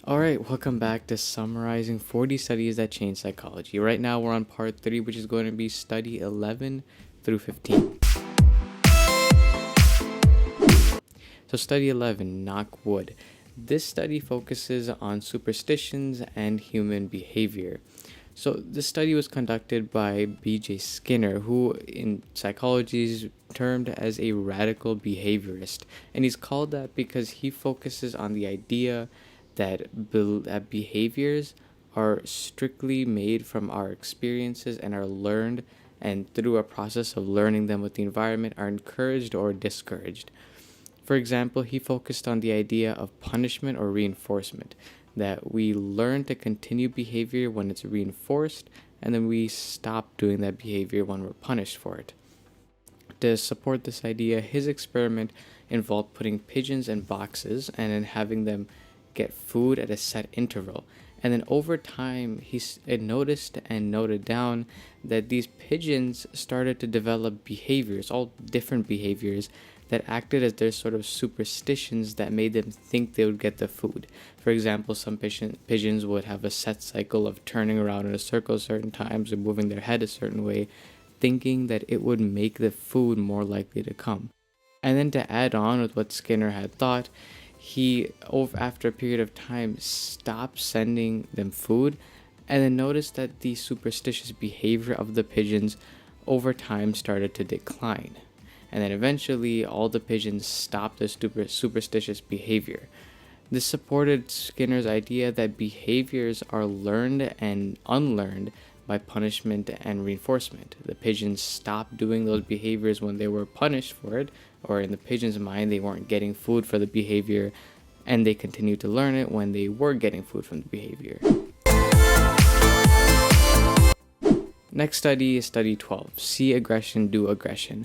All right, welcome back to summarizing 40 studies that change psychology. Right now, we're on part 3, which is going to be study 11 through 15. So, study 11, knock wood. This study focuses on superstitions and human behavior. So, this study was conducted by B.J. Skinner, who in psychology is termed as a radical behaviorist. And he's called that because he focuses on the idea that behaviors are strictly made from our experiences and are learned, and through a process of learning them with the environment, are encouraged or discouraged. For example, he focused on the idea of punishment or reinforcement, that we learn to continue behavior when it's reinforced, and then we stop doing that behavior when we're punished for it. To support this idea, his experiment involved putting pigeons in boxes and then having them get food at a set interval. And then over time, he noticed and noted down that these pigeons started to develop behaviors, all different behaviors, that acted as their sort of superstitions that made them think they would get the food. For example, some pigeons would have a set cycle of turning around in a circle certain times and moving their head a certain way, thinking that it would make the food more likely to come. And then to add on with what Skinner had thought, he, after a period of time, stopped sending them food and then noticed that the superstitious behavior of the pigeons over time started to decline. And then eventually, all the pigeons stopped their superstitious behavior. This supported Skinner's idea that behaviors are learned and unlearned by punishment and reinforcement. The pigeons stopped doing those behaviors when they were punished for it, or in the pigeon's mind, they weren't getting food for the behavior, and they continued to learn it when they were getting food from the behavior. Next study is study 12, see aggression, do aggression.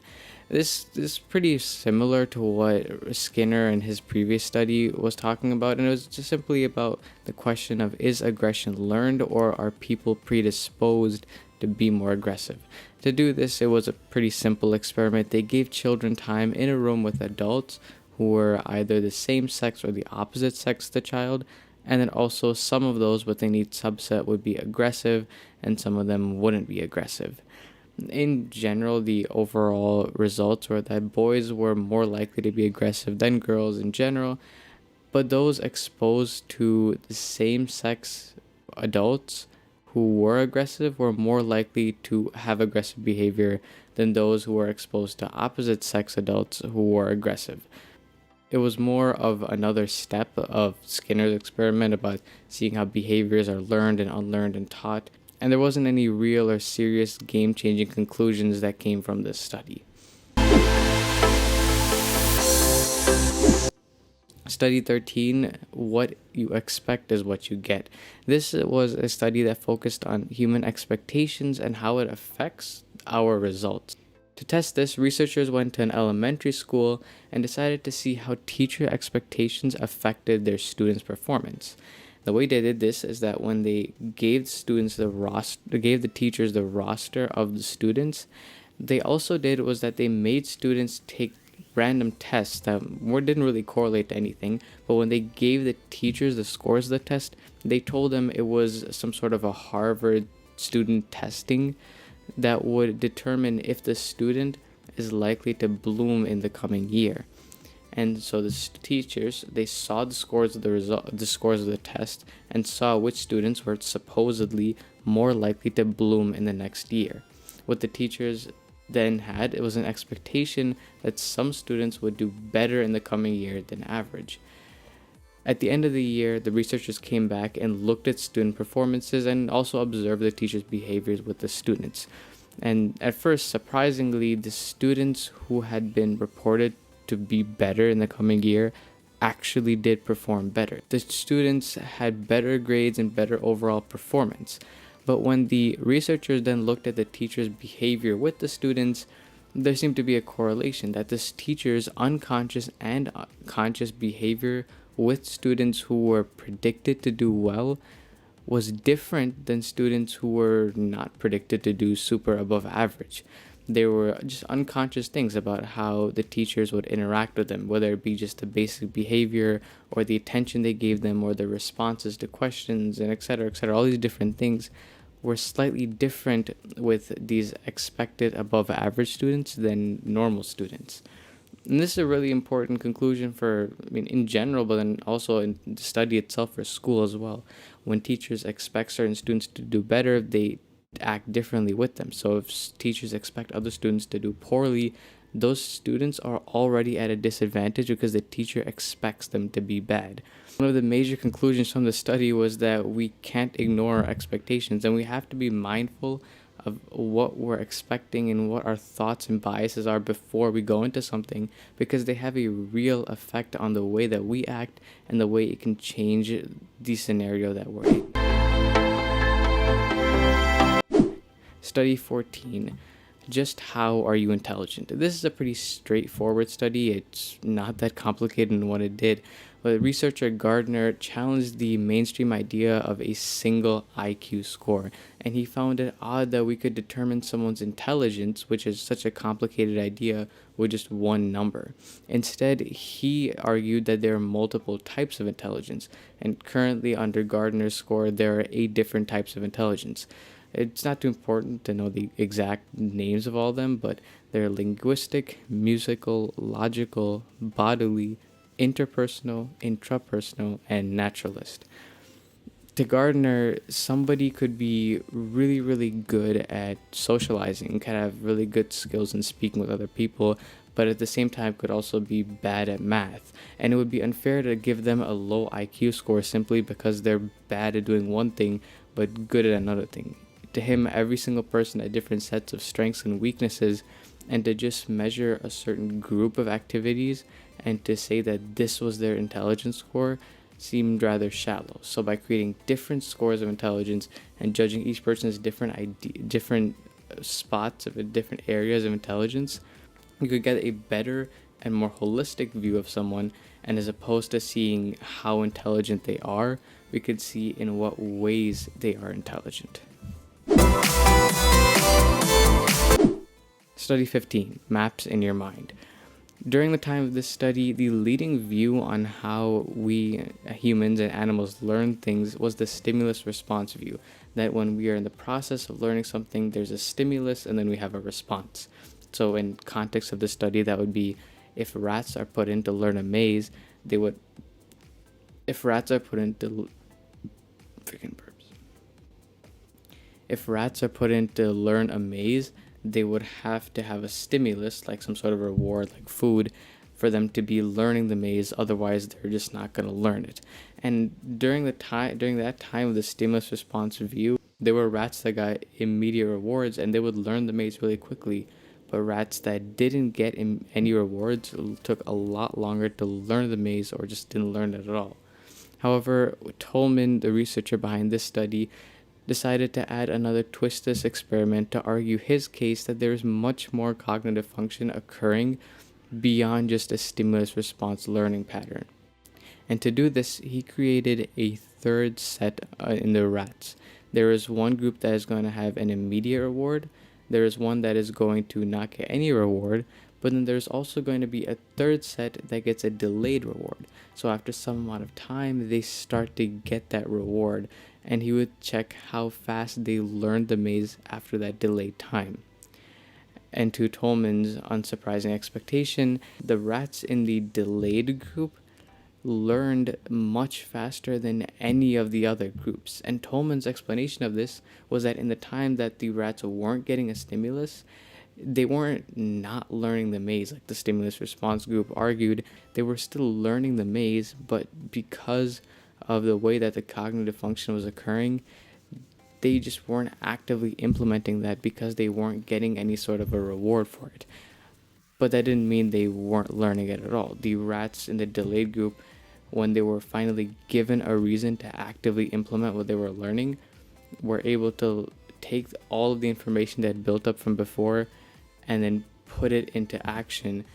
This is pretty similar to what Skinner in his previous study was talking about, and it was just simply about the question of, is aggression learned or are people predisposed to be more aggressive? To do this, it was a pretty simple experiment. They gave children time in a room with adults who were either the same sex or the opposite sex of the child, and then also some of those within each subset would be aggressive and some of them wouldn't be aggressive. In general, the overall results were that boys were more likely to be aggressive than girls in general, but those exposed to the same sex adults who were aggressive were more likely to have aggressive behavior than those who were exposed to opposite sex adults who were aggressive. It was more of another step of Skinner's experiment about seeing how behaviors are learned and unlearned and taught, and there wasn't any real or serious game-changing conclusions that came from this study. Study 13, what you expect is what you get. This was a study that focused on human expectations and how it affects our results. To test this, researchers went to an elementary school and decided to see how teacher expectations affected their students' performance. The way they did this is that when they gave the teachers the roster of the students, they also did was that they made students take random tests that didn't really correlate to anything, but when they gave the teachers the scores of the test, they told them it was some sort of a Harvard student testing that would determine if the student is likely to bloom in the coming year. And so the teachers, they saw the scores of the scores of the test and saw which students were supposedly more likely to bloom in the next year. What the teachers then had, it was an expectation that some students would do better in the coming year than average. At the end of the year, the researchers came back and looked at student performances and also observed the teachers' behaviors with the students. And at first, surprisingly, the students who had been reported to be better in the coming year actually did perform better. The students had better grades and better overall performance. But when the researchers then looked at the teachers' behavior with the students, there seemed to be a correlation that this teacher's unconscious and conscious behavior with students who were predicted to do well was different than students who were not predicted to do super above average. They were just unconscious things about how the teachers would interact with them, whether it be just the basic behavior or the attention they gave them or the responses to questions and et cetera, et cetera. All these different things were slightly different with these expected above average students than normal students. And this is a really important conclusion for, I mean, in general, but then also in the study itself for school as well. When teachers expect certain students to do better, they act differently with them. So if teachers expect other students to do poorly, those students are already at a disadvantage because the teacher expects them to be bad. One of the major conclusions from the study was that we can't ignore our expectations, and we have to be mindful of what we're expecting and what our thoughts and biases are before we go into something, because they have a real effect on the way that we act and the way it can change the scenario that we're in. Study 14. Just how are you intelligent? This is a pretty straightforward study. It's not that complicated in what it did. But researcher Gardner challenged the mainstream idea of a single IQ score, and he found it odd that we could determine someone's intelligence, which is such a complicated idea, with just one number. Instead, he argued that there are multiple types of intelligence, and currently under Gardner's score, there are 8 different types of intelligence. It's not too important to know the exact names of all of them, but they're linguistic, musical, logical, bodily, interpersonal, intrapersonal, and naturalist. To Gardner, somebody could be really, really good at socializing, could have really good skills in speaking with other people, but at the same time could also be bad at math. And it would be unfair to give them a low IQ score simply because they're bad at doing one thing, but good at another thing. To him, every single person had different sets of strengths and weaknesses, and to just measure a certain group of activities and to say that this was their intelligence score seemed rather shallow. So by creating different scores of intelligence and judging each person's different spots of different areas of intelligence, you could get a better and more holistic view of someone. And as opposed to seeing how intelligent they are, we could see in what ways they are intelligent. Study 15. Maps in your mind. During the time of this study, the leading view on how we humans and animals learn things was the stimulus response view. That when we are in the process of learning something, there's a stimulus and then we have a response. So in context of the study, that would be if rats are put in to learn a maze, if rats are put in to learn a maze, they would have to have a stimulus, like some sort of reward, like food, for them to be learning the maze. Otherwise, they're just not going to learn it. And during that time of the stimulus response view, there were rats that got immediate rewards, and they would learn the maze really quickly. But rats that didn't get any rewards took a lot longer to learn the maze, or just didn't learn it at all. However, Tolman, the researcher behind this study, decided to add another twist to this experiment to argue his case that there is much more cognitive function occurring beyond just a stimulus response learning pattern. And to do this, he created a third set in the rats. There is one group that is going to have an immediate reward, there is one that is going to not get any reward, but then there's also going to be a third set that gets a delayed reward. So after some amount of time, they start to get that reward, and he would check how fast they learned the maze after that delayed time. And to Tolman's unsurprising expectation, the rats in the delayed group learned much faster than any of the other groups. And Tolman's explanation of this was that in the time that the rats weren't getting a stimulus, they weren't not learning the maze like the stimulus response group argued. They were still learning the maze, but because of the way that the cognitive function was occurring, they just weren't actively implementing that because they weren't getting any sort of a reward for it. But that didn't mean they weren't learning it at all. The rats in the delayed group, when they were finally given a reason to actively implement what they were learning, were able to take all of the information that had built up from before and then put it into action.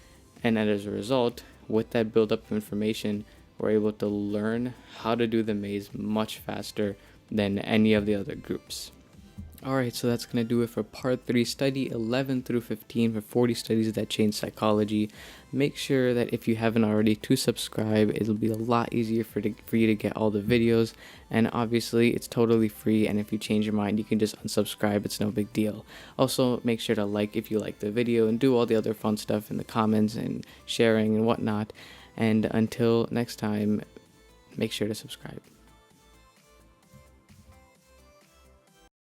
And as a result, with that build-up of information, we're able to learn how to do the maze much faster than any of the other groups. Alright, so that's going to do it for part 3, study 11 through 15 for 40 studies that change psychology. Make sure that if you haven't already to subscribe. It'll be a lot easier for you to get all the videos. And obviously, it's totally free. And if you change your mind, you can just unsubscribe. It's no big deal. Also, make sure to like if you like the video and do all the other fun stuff in the comments and sharing and whatnot. And until next time, make sure to subscribe.